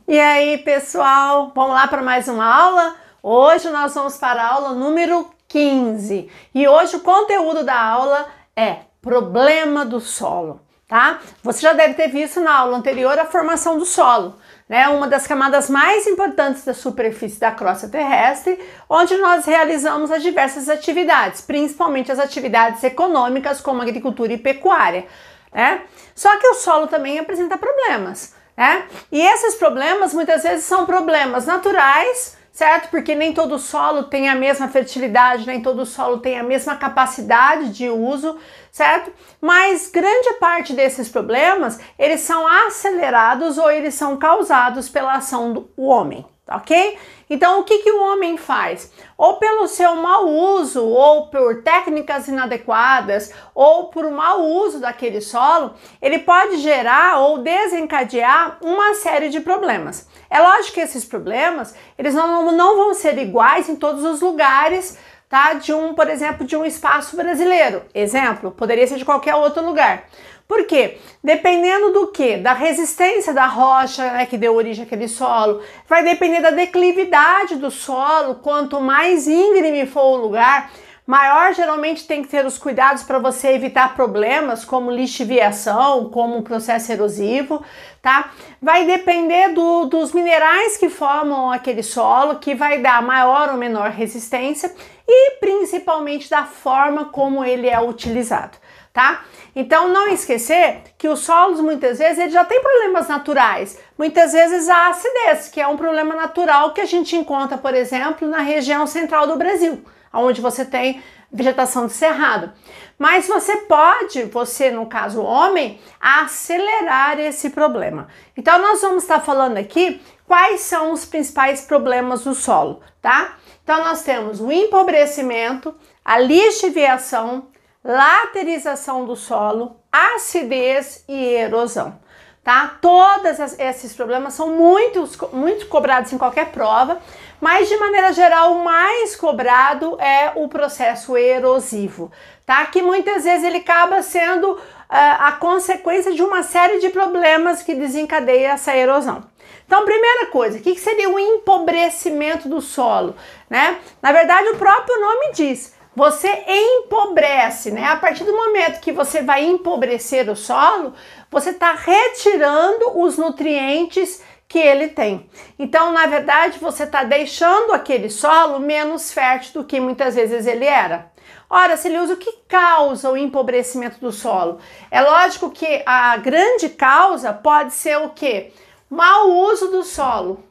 E aí, pessoal, vamos lá para mais uma aula? Hoje nós vamos para a aula número 15 e hoje o conteúdo da aula é problema do solo, tá? Você já deve ter visto na aula anterior a formação do solo, né? Uma das camadas mais importantes da superfície da crosta terrestre, onde nós realizamos as diversas atividades, principalmente as atividades econômicas como agricultura e pecuária, né? Só que o solo também apresenta problemas, né? E esses problemas muitas vezes são problemas naturais, certo? Porque nem todo solo tem a mesma fertilidade, nem todo solo tem a mesma capacidade de uso, certo? Mas grande parte desses problemas, eles são acelerados ou eles são causados pela ação do homem, ok? Então, o que o homem faz? Ou pelo seu mau uso, ou por técnicas inadequadas, ou por mau uso daquele solo, ele pode gerar ou desencadear uma série de problemas. É lógico que esses problemas, eles não vão ser iguais em todos os lugares, tá? Por exemplo, de um espaço brasileiro. Exemplo, poderia ser de qualquer outro lugar. Por quê? Dependendo do que? Da resistência da rocha, né, que deu origem àquele solo, vai depender da declividade do solo. Quanto mais íngreme for o lugar, maior geralmente tem que ter os cuidados para você evitar problemas como lixiviação, como um processo erosivo, tá? Vai depender dos minerais que formam aquele solo, que vai dar maior ou menor resistência e principalmente da forma como ele é utilizado, tá? Então não esquecer que os solos muitas vezes ele já tem problemas naturais, muitas vezes a acidez, que é um problema natural que a gente encontra, por exemplo, na região central do Brasil, onde você tem vegetação de cerrado. Mas você no caso homem, acelerar esse problema. Então nós vamos estar falando aqui quais são os principais problemas do solo, tá? Então nós temos o empobrecimento, a lixiviação, laterização do solo, acidez e erosão, tá? Todos esses problemas são muito cobrados em qualquer prova, mas de maneira geral o mais cobrado é o processo erosivo, tá? Que muitas vezes ele acaba sendo a consequência de uma série de problemas que desencadeia essa erosão. Então, primeira coisa, o que seria o empobrecimento do solo, né? Na verdade, o próprio nome diz, você empobrece, né? A partir do momento que você vai empobrecer o solo, você está retirando os nutrientes que ele tem. Então, na verdade, você está deixando aquele solo menos fértil do que muitas vezes ele era. Ora, Celiusa, o que causa o empobrecimento do solo? É lógico que a grande causa pode ser o quê? Mau uso do solo.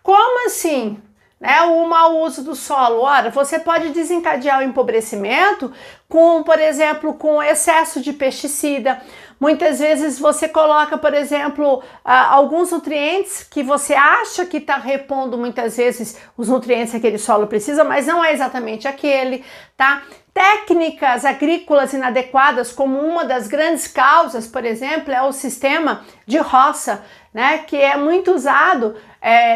Como assim? Né, o mau uso do solo. Ora, você pode desencadear o empobrecimento com, por exemplo, com excesso de pesticida. Muitas vezes você coloca, por exemplo, alguns nutrientes que você acha que está repondo muitas vezes os nutrientes que aquele solo precisa, mas não é exatamente aquele, tá? Técnicas agrícolas inadequadas, como uma das grandes causas, por exemplo, é o sistema de roça, né, que é muito usado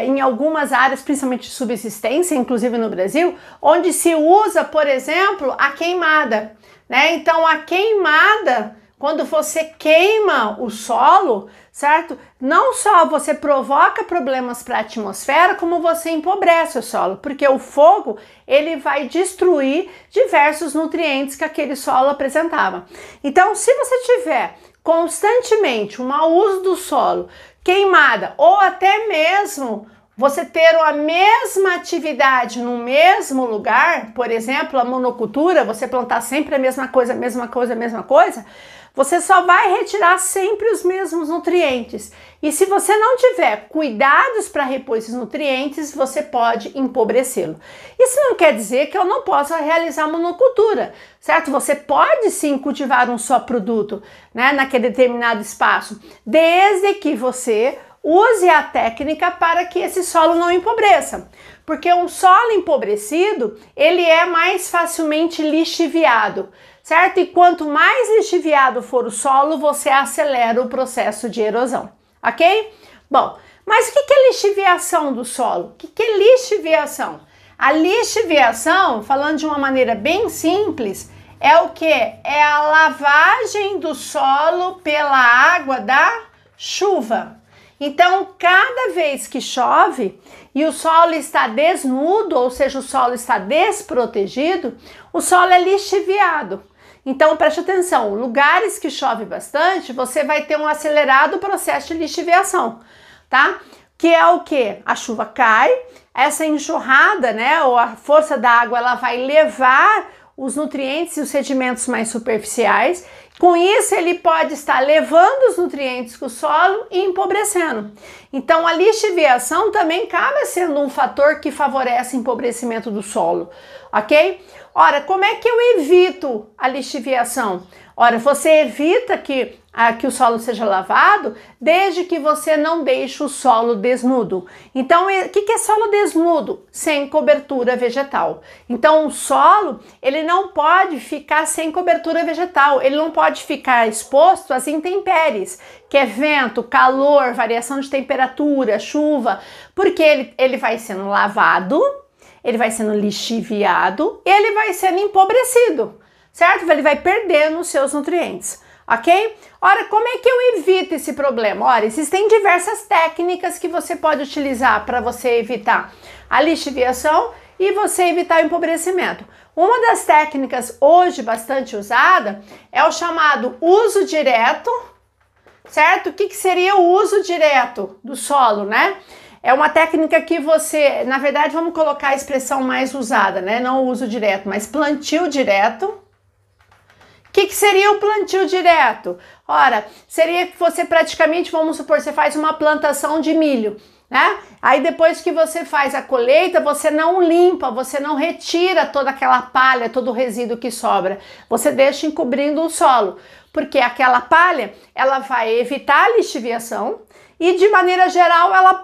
em algumas áreas, principalmente de subsistência, inclusive no Brasil, onde se usa, por exemplo, a queimada, né? Então a queimada, quando você queima o solo, certo? Não só você provoca problemas para a atmosfera, como você empobrece o solo, porque o fogo ele vai destruir diversos nutrientes que aquele solo apresentava. Então, se você tiver constantemente um mau uso do solo, queimada, ou até mesmo você ter a mesma atividade no mesmo lugar, por exemplo, a monocultura, você plantar sempre a mesma coisa, você só vai retirar sempre os mesmos nutrientes. E se você não tiver cuidados para repor esses nutrientes, você pode empobrecê-lo. Isso não quer dizer que eu não possa realizar monocultura, certo? Você pode sim cultivar um só produto, né, naquele determinado espaço, desde que você use a técnica para que esse solo não empobreça. Porque um solo empobrecido, ele é mais facilmente lixiviado, certo? E quanto mais lixiviado for o solo, você acelera o processo de erosão, ok? Bom, mas o que é lixiviação do solo? O que é lixiviação? A lixiviação, falando de uma maneira bem simples, é o que? É a lavagem do solo pela água da chuva. Então, cada vez que chove e o solo está desnudo, ou seja, o solo está desprotegido, o solo é lixiviado. Então, preste atenção, lugares que chove bastante, você vai ter um acelerado processo de lixiviação, tá? Que é o quê? A chuva cai, essa enxurrada, né, ou a força da água, ela vai levar os nutrientes e os sedimentos mais superficiais. Com isso, ele pode estar levando os nutrientes para o solo e empobrecendo. Então, a lixiviação também acaba sendo um fator que favorece o empobrecimento do solo, ok? Ora, como é que eu evito a lixiviação? Ora, você evita que o solo seja lavado desde que você não deixe o solo desnudo. Então, o que é solo desnudo? Sem cobertura vegetal. Então, o solo, ele não pode ficar sem cobertura vegetal, ele não pode ficar exposto às intempéries, que é vento, calor, variação de temperatura, chuva, porque ele vai sendo lavado, ele vai sendo lixiviado, ele vai sendo empobrecido, certo? Ele vai perdendo os seus nutrientes, ok? Ora, como é que eu evito esse problema? Ora, existem diversas técnicas que você pode utilizar para você evitar a lixiviação e você evitar o empobrecimento. Uma das técnicas hoje bastante usada é o chamado uso direto, certo? O que seria o uso direto do solo, né? É uma técnica que você, na verdade, vamos colocar a expressão mais usada, né? Não o uso direto, mas plantio direto. O que seria o plantio direto? Ora, seria que você praticamente, vamos supor, você faz uma plantação de milho, né? Aí depois que você faz a colheita, você não limpa, você não retira toda aquela palha, todo o resíduo que sobra. Você deixa encobrindo o solo, porque aquela palha, ela vai evitar a lixiviação, e de maneira geral ela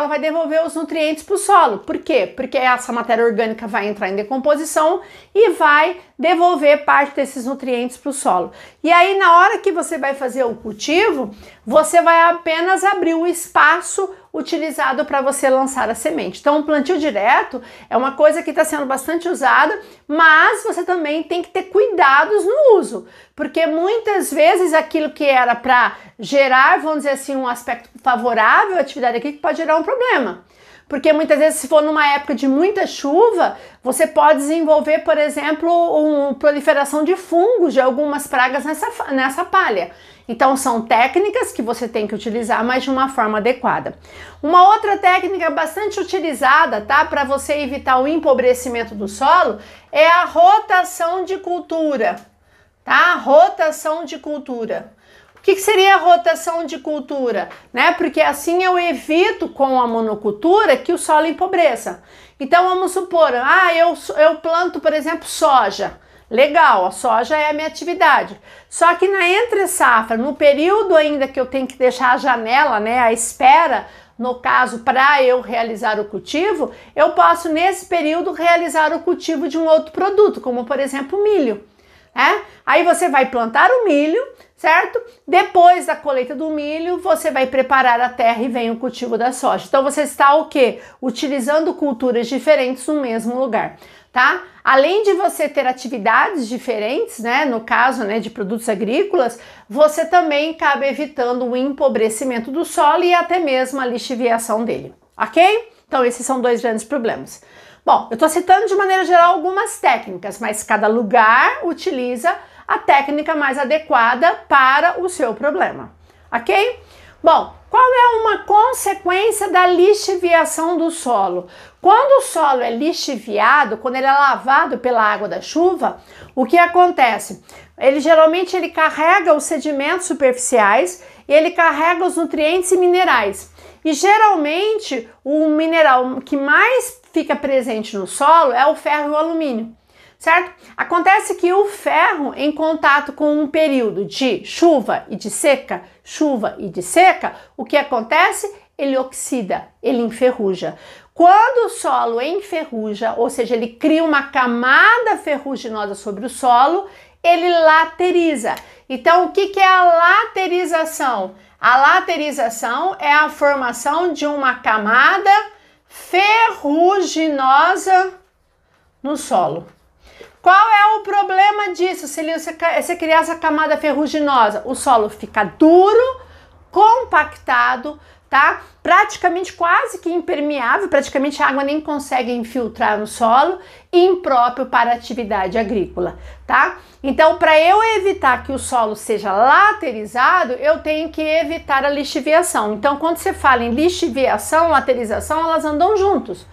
vai devolver os nutrientes para o solo. Por quê? Porque essa matéria orgânica vai entrar em decomposição e vai devolver parte desses nutrientes para o solo. E aí na hora que você vai fazer o cultivo, você vai apenas abrir o espaço utilizado para você lançar a semente. Então o plantio direto é uma coisa que está sendo bastante usada, mas você também tem que ter cuidados no uso, porque muitas vezes aquilo que era para gerar, vamos dizer assim, um aspecto favorável à atividade aqui, que pode gerar um problema. Porque muitas vezes, se for numa época de muita chuva, você pode desenvolver, por exemplo, uma proliferação de fungos, de algumas pragas nessa palha. Então, são técnicas que você tem que utilizar, mas de uma forma adequada. Uma outra técnica bastante utilizada, tá, para você evitar o empobrecimento do solo, é a rotação de cultura, tá? Rotação de cultura. O que seria a rotação de cultura? Né? Porque assim eu evito com a monocultura que o solo empobreça. Então vamos supor, eu planto, por exemplo, soja. Legal, a soja é a minha atividade. Só que na entre safra, no período ainda que eu tenho que deixar a janela, né, a espera, no caso, para eu realizar o cultivo, eu posso nesse período realizar o cultivo de um outro produto, como por exemplo milho. Aí você vai plantar o milho, certo? Depois da colheita do milho, você vai preparar a terra e vem o cultivo da soja. Então você está o quê? Utilizando culturas diferentes no mesmo lugar, tá? Além de você ter atividades diferentes, né, no caso, né, de produtos agrícolas, você também acaba evitando o empobrecimento do solo e até mesmo a lixiviação dele, ok? Então esses são dois grandes problemas. Bom, eu estou citando de maneira geral algumas técnicas, mas cada lugar utiliza a técnica mais adequada para o seu problema, ok? Bom, qual é uma consequência da lixiviação do solo? Quando o solo é lixiviado, quando ele é lavado pela água da chuva, o que acontece? Geralmente ele carrega os sedimentos superficiais e ele carrega os nutrientes e minerais. E geralmente o mineral que mais fica presente no solo é o ferro e o alumínio, certo? Acontece que o ferro, em contato com um período de chuva e de seca, o que acontece? Ele oxida, ele enferruja. Quando o solo enferruja, ou seja, ele cria uma camada ferruginosa sobre o solo, ele lateriza. Então, o que é a laterização? A laterização é a formação de uma camada ferruginosa no solo. Qual é o problema disso? Se você criar essa camada ferruginosa, o solo fica duro, compactado, tá? Praticamente quase que impermeável, praticamente a água nem consegue infiltrar no solo, impróprio para a atividade agrícola, tá? Então, para eu evitar que o solo seja laterizado, eu tenho que evitar a lixiviação. Então, quando você fala em lixiviação, laterização, elas andam juntos,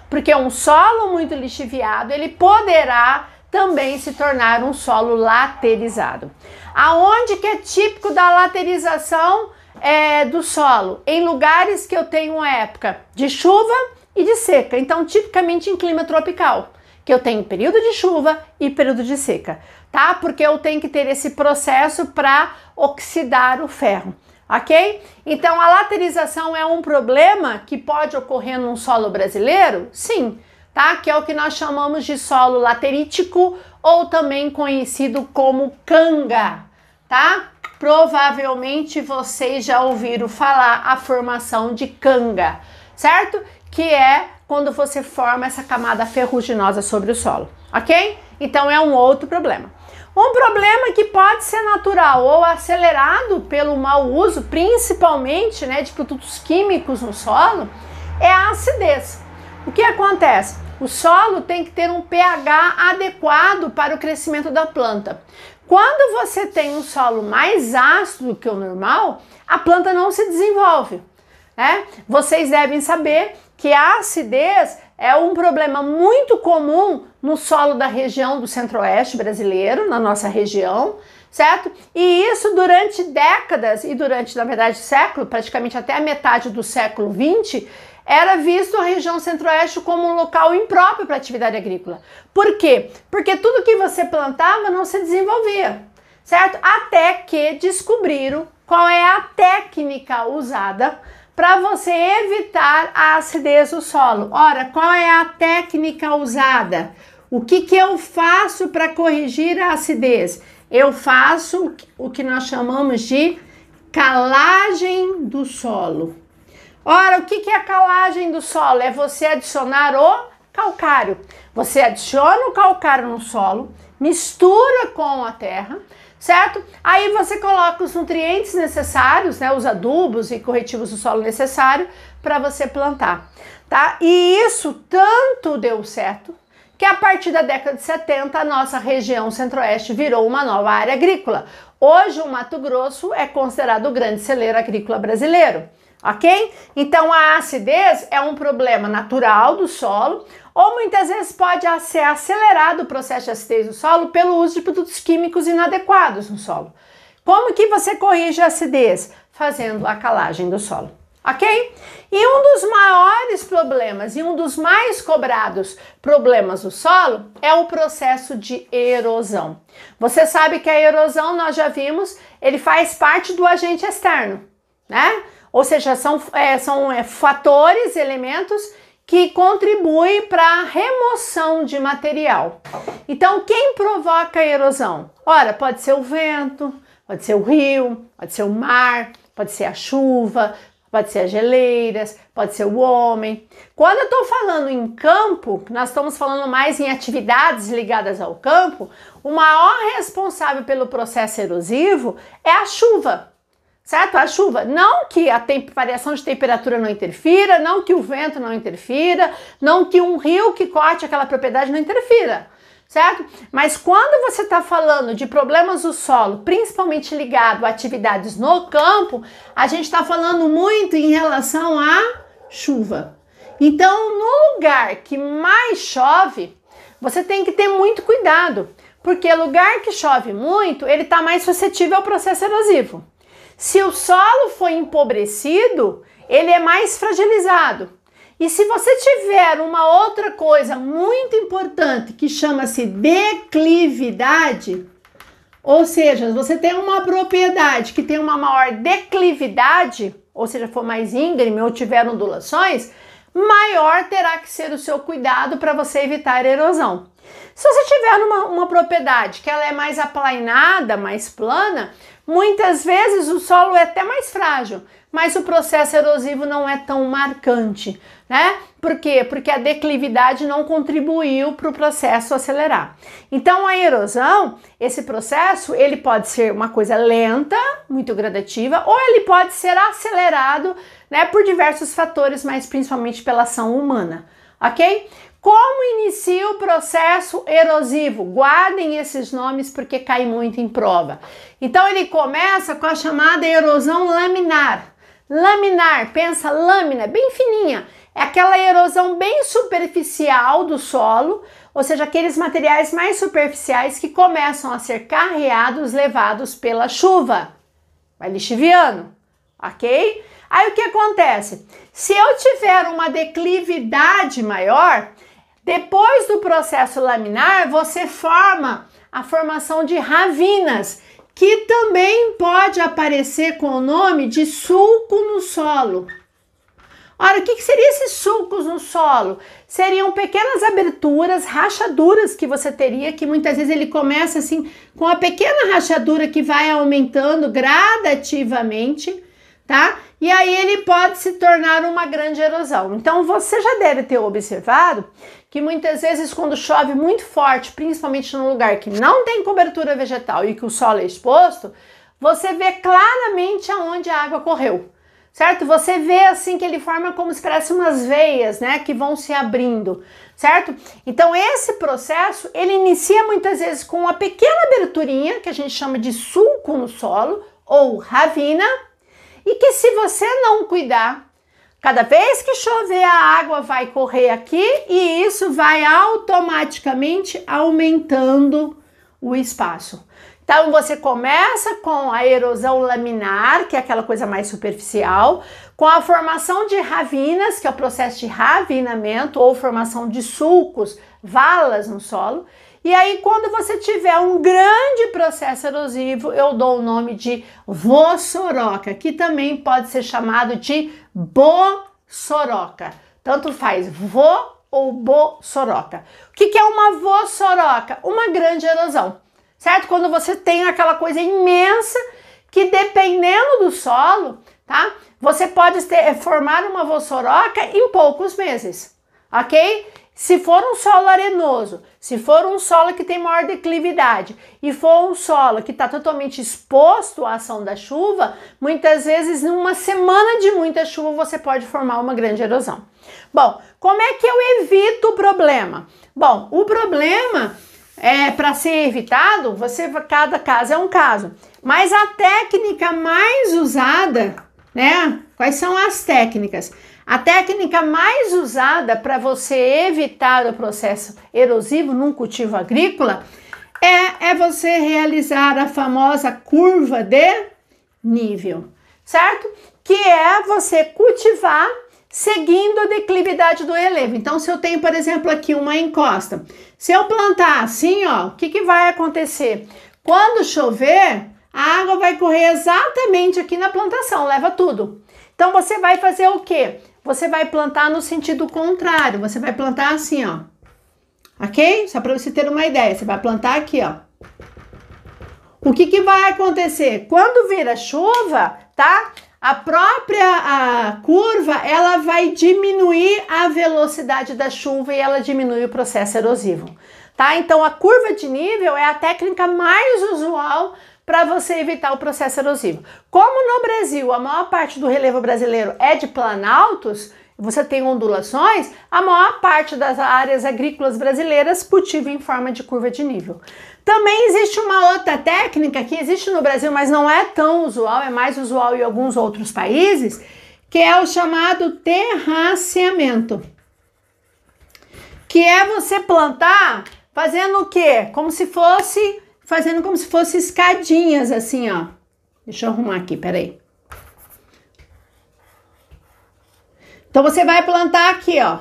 porque um solo muito lixiviado, ele poderá também se tornar um solo laterizado. Aonde que é típico da laterização do solo? Em lugares que eu tenho época de chuva e de seca. Então, tipicamente em clima tropical, que eu tenho período de chuva e período de seca, tá? Porque eu tenho que ter esse processo para oxidar o ferro, ok? Então, a laterização é um problema que pode ocorrer num solo brasileiro? Sim, tá? Que é o que nós chamamos de solo laterítico ou também conhecido como canga, tá? Provavelmente vocês já ouviram falar a formação de canga, certo? Que é quando você forma essa camada ferruginosa sobre o solo, ok? Então é um outro problema. Um problema que pode ser natural ou acelerado pelo mau uso, principalmente, né, de produtos químicos no solo, é a acidez. O que acontece? O solo tem que ter um pH adequado para o crescimento da planta. Quando você tem um solo mais ácido que o normal, a planta não se desenvolve, né? Vocês devem saber que a acidez é um problema muito comum no solo da região do centro-oeste brasileiro, na nossa região, certo? E isso durante décadas e durante, na verdade, século, praticamente até a metade do século XX, era visto a região centro-oeste como um local impróprio para a atividade agrícola. Por quê? Porque tudo que você plantava não se desenvolvia, certo? Até que descobriram qual é a técnica usada para você evitar a acidez do solo. Ora, qual é a técnica usada? O que eu faço para corrigir a acidez? Eu faço o que nós chamamos de calagem do solo. Ora, o que é a calagem do solo? É você adicionar o calcário. Você adiciona o calcário no solo, mistura com a terra, certo? Aí você coloca os nutrientes necessários, né, os adubos e corretivos do solo necessário para você plantar, tá? E isso tanto deu certo que a partir da década de 70 a nossa região centro-oeste virou uma nova área agrícola. Hoje o Mato Grosso é considerado o grande celeiro agrícola brasileiro. Ok? Então a acidez é um problema natural do solo ou muitas vezes pode ser acelerado o processo de acidez do solo pelo uso de produtos químicos inadequados no solo. Como que você corrige a acidez? Fazendo a calagem do solo. Ok? E um dos maiores problemas e um dos mais cobrados problemas do solo é o processo de erosão. Você sabe que a erosão, nós já vimos, ele faz parte do agente externo, né? Ou seja, são fatores, elementos que contribuem para a remoção de material. Então, quem provoca a erosão? Ora, pode ser o vento, pode ser o rio, pode ser o mar, pode ser a chuva, pode ser as geleiras, pode ser o homem. Quando eu estou falando em campo, nós estamos falando mais em atividades ligadas ao campo, o maior responsável pelo processo erosivo é a chuva. Certo? A chuva, não que a variação de temperatura não interfira, não que o vento não interfira, não que um rio que corte aquela propriedade não interfira, certo? Mas quando você está falando de problemas do solo, principalmente ligado a atividades no campo, a gente está falando muito em relação à chuva. Então, no lugar que mais chove, você tem que ter muito cuidado, porque lugar que chove muito, ele está mais suscetível ao processo erosivo. Se o solo for empobrecido, ele é mais fragilizado. E se você tiver uma outra coisa muito importante que chama-se declividade, ou seja, se você tem uma propriedade que tem uma maior declividade, ou seja, for mais íngreme ou tiver ondulações, maior terá que ser o seu cuidado para você evitar erosão. Se você tiver uma propriedade que ela é mais aplainada, mais plana, muitas vezes o solo é até mais frágil, mas o processo erosivo não é tão marcante, né? Por quê? Porque a declividade não contribuiu para o processo acelerar. Então a erosão, esse processo, ele pode ser uma coisa lenta, muito gradativa, ou ele pode ser acelerado né, por diversos fatores, mas principalmente pela ação humana, ok? Como inicia o processo erosivo? Guardem esses nomes porque cai muito em prova. Então ele começa com a chamada erosão laminar. Laminar, pensa lâmina, bem fininha. É aquela erosão bem superficial do solo, ou seja, aqueles materiais mais superficiais que começam a ser carreados, levados pela chuva. Vai lixiviando, ok? Aí o que acontece? Se eu tiver uma declividade maior, depois do processo laminar, você forma a formação de ravinas, que também pode aparecer com o nome de sulco no solo. Ora, o que seriam esses sulcos no solo? Seriam pequenas aberturas, rachaduras que você teria, que muitas vezes ele começa assim, com a pequena rachadura que vai aumentando gradativamente, tá? E aí ele pode se tornar uma grande erosão. Então você já deve ter observado que muitas vezes quando chove muito forte, principalmente num lugar que não tem cobertura vegetal e que o solo é exposto, você vê claramente aonde a água correu. Certo? Você vê assim que ele forma como se parece umas veias, né, que vão se abrindo, certo? Então esse processo, ele inicia muitas vezes com uma pequena aberturinha, que a gente chama de sulco no solo, ou ravina, e que se você não cuidar, cada vez que chover a água vai correr aqui e isso vai automaticamente aumentando o espaço. Então você começa com a erosão laminar, que é aquela coisa mais superficial, com a formação de ravinas, que é o processo de ravinamento ou formação de sulcos, valas no solo. E aí quando você tiver um grande processo erosivo, eu dou o nome de vossoroca, que também pode ser chamado de bossoroca. Tanto faz vo ou bossoroca. O que é uma vossoroca? Uma grande erosão. Certo? Quando você tem aquela coisa imensa que dependendo do solo, tá? Você pode formar uma vossoroca em poucos meses, ok? Se for um solo arenoso, se for um solo que tem maior declividade e for um solo que está totalmente exposto à ação da chuva, muitas vezes numa semana de muita chuva você pode formar uma grande erosão. Bom, como é que eu evito o problema? Bom, o problema para ser evitado, cada caso é um caso. Mas a técnica mais usada, né? Quais são as técnicas? A técnica mais usada para você evitar o processo erosivo num cultivo agrícola é você realizar a famosa curva de nível, certo? Que é você cultivar seguindo a declividade do relevo. Então, se eu tenho, por exemplo, aqui uma encosta, se eu plantar assim, ó, o que vai acontecer? Quando chover, a água vai correr exatamente aqui na plantação, leva tudo. Então, você vai fazer o quê? Você vai plantar no sentido contrário, você vai plantar assim, ó, ok? Só para você ter uma ideia, você vai plantar aqui, ó. O que vai acontecer? Quando vir a chuva, tá? A própria curva, ela vai diminuir a velocidade da chuva e ela diminui o processo erosivo, tá? Então, a curva de nível é a técnica mais usual para você evitar o processo erosivo. Como no Brasil, a maior parte do relevo brasileiro é de planaltos, você tem ondulações, a maior parte das áreas agrícolas brasileiras cultiva em forma de curva de nível. Também existe uma outra técnica que existe no Brasil, mas não é tão usual, é mais usual em alguns outros países, que é o chamado terraceamento. Que é você plantar fazendo o quê? Fazendo como se fosse escadinhas assim, ó. Deixa eu arrumar aqui, peraí. Então você vai plantar aqui, ó.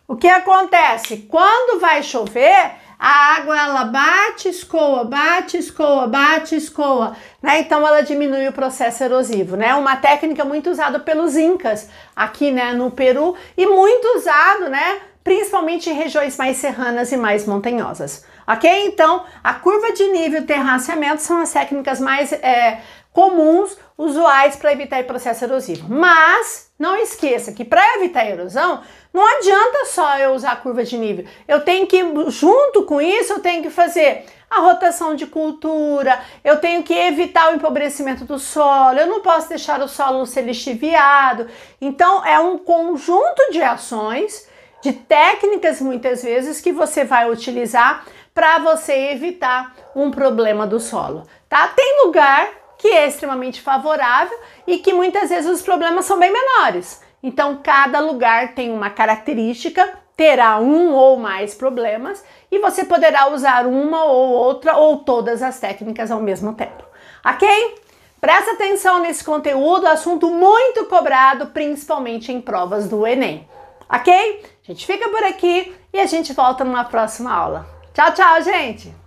O que acontece? Quando vai chover, a água ela bate, escoa, bate, escoa, bate, escoa, né? Então ela diminui o processo erosivo, né? Uma técnica muito usada pelos incas aqui, né, no Peru e muito usado, né, principalmente em regiões mais serranas e mais montanhosas, ok? Então a curva de nível e terraceamento são as técnicas mais comuns, usuais para evitar processo erosivo. Mas não esqueça que para evitar erosão, não adianta só eu usar a curva de nível. Eu tenho que, junto com isso, eu tenho que fazer a rotação de cultura, eu tenho que evitar o empobrecimento do solo, eu não posso deixar o solo ser lixiviado. Então, é um conjunto de ações, de técnicas, muitas vezes, que você vai utilizar para você evitar um problema do solo, tá? Tem lugar que é extremamente favorável e que muitas vezes os problemas são bem menores. Então, cada lugar tem uma característica, terá um ou mais problemas e você poderá usar uma ou outra ou todas as técnicas ao mesmo tempo, ok? Presta atenção nesse conteúdo, assunto muito cobrado, principalmente em provas do Enem, ok? A gente fica por aqui e a gente volta numa próxima aula. Tchau, tchau, gente!